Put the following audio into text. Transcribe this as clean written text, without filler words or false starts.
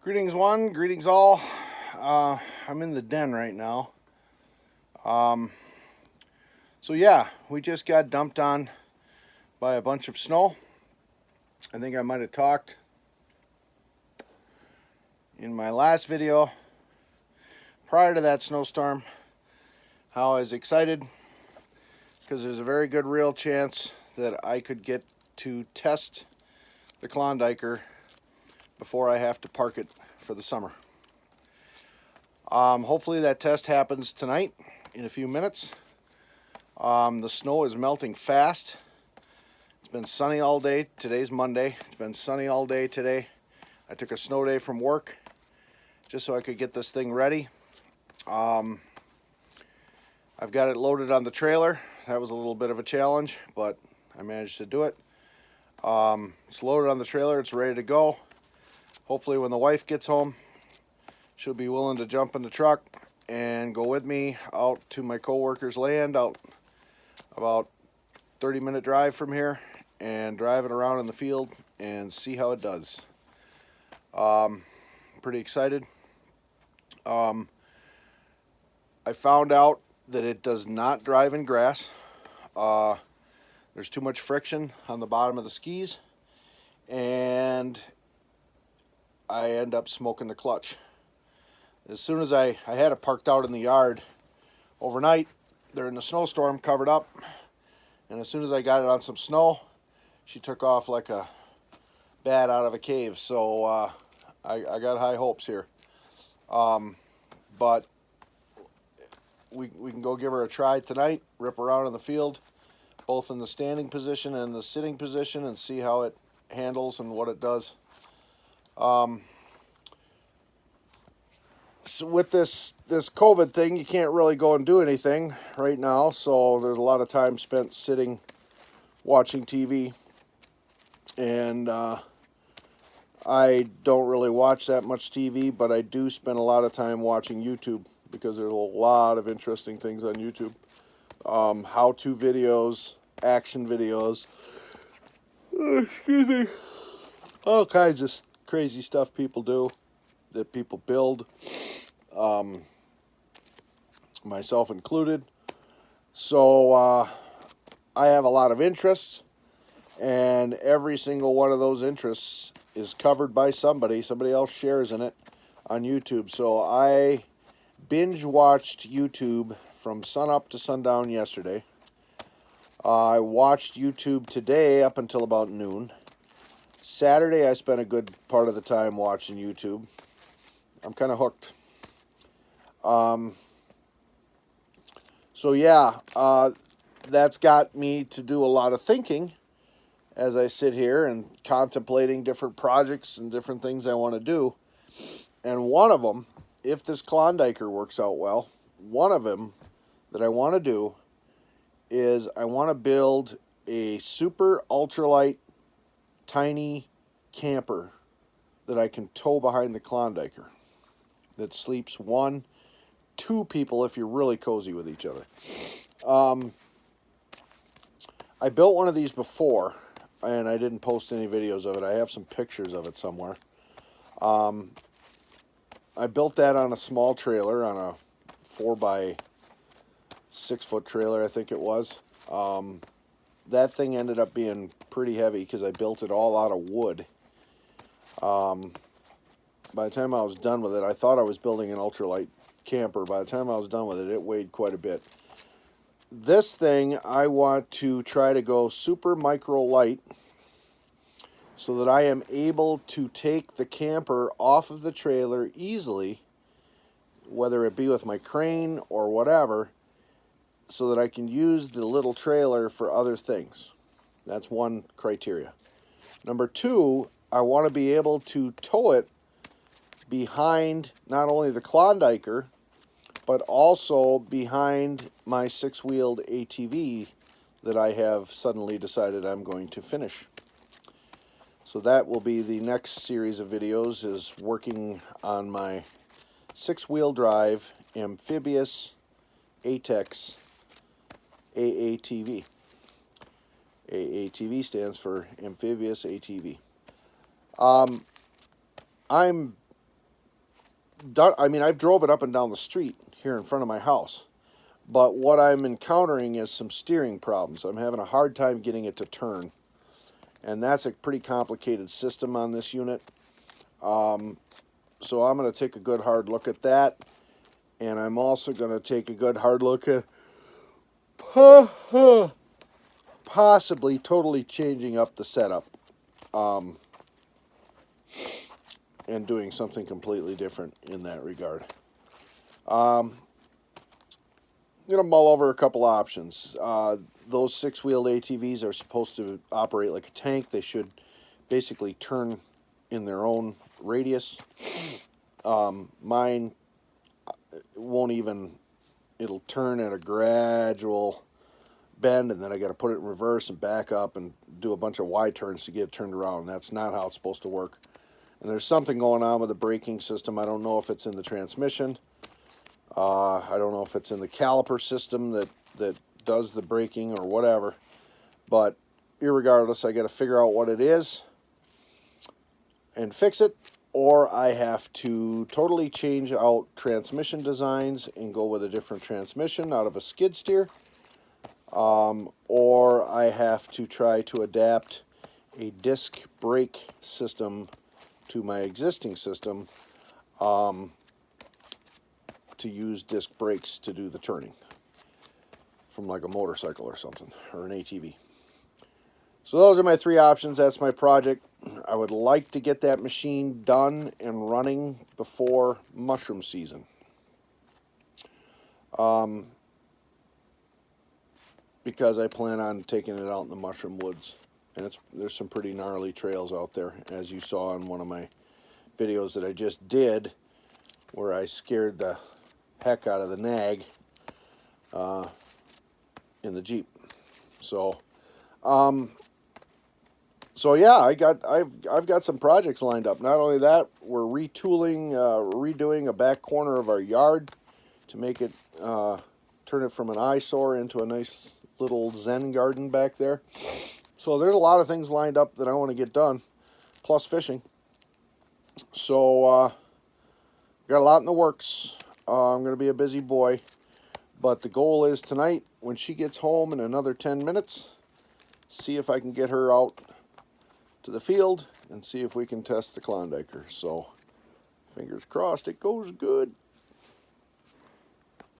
Greetings one, greetings all. I'm in the den right now. Um, so yeah, we just got dumped on by a bunch of snow. I think I might have talked in my last video prior to that snowstorm how I was excited because there's a very good real chance that I could get to test the Klondiker before I have to park it for the summer. Hopefully that test happens tonight in a few minutes. The snow is melting fast. It's been sunny all day. Today's Monday. It's been sunny all day today. I took a snow day from work just so I could get this thing ready. I've got it loaded on the trailer. That was a little bit of a challenge, but I managed to do it. It's loaded on the trailer. It's ready to go. Hopefully when the wife gets home, she'll be willing to jump in the truck and go with me out to my co-worker's land out about 30-minute drive from here and drive it around in the field and see how it does. Pretty excited. I found out that it does not drive in grass. There's too much friction on the bottom of the skis, and I end up smoking the clutch. As soon as I had it parked out in the yard overnight during the snowstorm, covered up, and as soon as I got it on some snow, she took off like a bat out of a cave. So I got high hopes here. But we can go give her a try tonight, rip around in the field, both in the standing position and the sitting position, and see how it handles and what it does. So with this COVID thing, you can't really go and do anything right now, so there's a lot of time spent sitting watching TV, and I don't really watch that much TV, but I do spend a lot of time watching YouTube because there's a lot of interesting things on YouTube. How-to videos, action videos, excuse me, all kinds of crazy stuff people do, that people build, myself included. So I have a lot of interests, and every single one of those interests is covered by somebody. Somebody else shares in it on YouTube. So I binge watched YouTube from sunup to sundown yesterday. I watched YouTube today up until about noon. Saturday I spent a good part of the time watching YouTube. I'm kind of hooked. So yeah, that's got me to do a lot of thinking as I sit here and contemplating different projects and different things I want to do. And one of them, if this Klondiker works out well, one of them that I want to do is I want to build a super ultralight tiny camper that I can tow behind the Klondiker that sleeps 1-2 people if you're really cozy with each other. I built one of these before, and I didn't post any videos of it. I have some pictures of it somewhere. I built that on a small trailer, on a 4x6-foot trailer, I think it was. That thing ended up being pretty heavy because I built it all out of wood. By the time I was done with it, I thought I was building an ultralight camper. By the time I was done with it, it weighed quite a bit. This thing, I want to try to go super micro light so that I am able to take the camper off of the trailer easily, whether it be with my crane or whatever, so that I can use the little trailer for other things. That's one criteria. Number two, I want to be able to tow it behind not only the Klondiker, but also behind my 6-wheeled ATV that I have suddenly decided I'm going to finish. So that will be the next series of videos, is working on my 6-wheel drive amphibious ATEX AATV. AATV stands for amphibious ATV. I'm done, I mean, I've drove it up and down the street here in front of my house. But what I'm encountering is some steering problems. I'm having a hard time getting it to turn. And that's a pretty complicated system on this unit. So I'm going to take a good hard look at that. And I'm also going to take a good hard look at possibly totally changing up the setup. And doing something completely different in that regard. I'm going to mull over a couple options. Those six-wheeled ATVs are supposed to operate like a tank. They should basically turn in their own radius. Mine won't even, it'll turn at a gradual bend, and then I got to put it in reverse and back up and do a bunch of Y turns to get it turned around. That's not how it's supposed to work. And there's something going on with the braking system. I don't know if it's in the transmission. I don't know if it's in the caliper system that does the braking or whatever. But irregardless, I got to figure out what it is and fix it, or I have to totally change out transmission designs and go with a different transmission out of a skid steer, or I have to try to adapt a disc brake system to my existing system to use disc brakes to do the turning from like a motorcycle or something, or an ATV. So those are my three options. That's my project. I would like to get that machine done and running before mushroom season. Because I plan on taking it out in the mushroom woods. And there's some pretty gnarly trails out there, as you saw in one of my videos that I just did, where I scared the heck out of the nag in the Jeep. So yeah, I've got some projects lined up. Not only that, we're redoing a back corner of our yard to make it turn it from an eyesore into a nice little Zen garden back there. So there's a lot of things lined up that I want to get done, plus fishing. So got a lot in the works. I'm going to be a busy boy, but the goal is tonight, when she gets home in another 10 minutes, see if I can get her out to the field and see if we can test the Klondiker. So fingers crossed it goes good.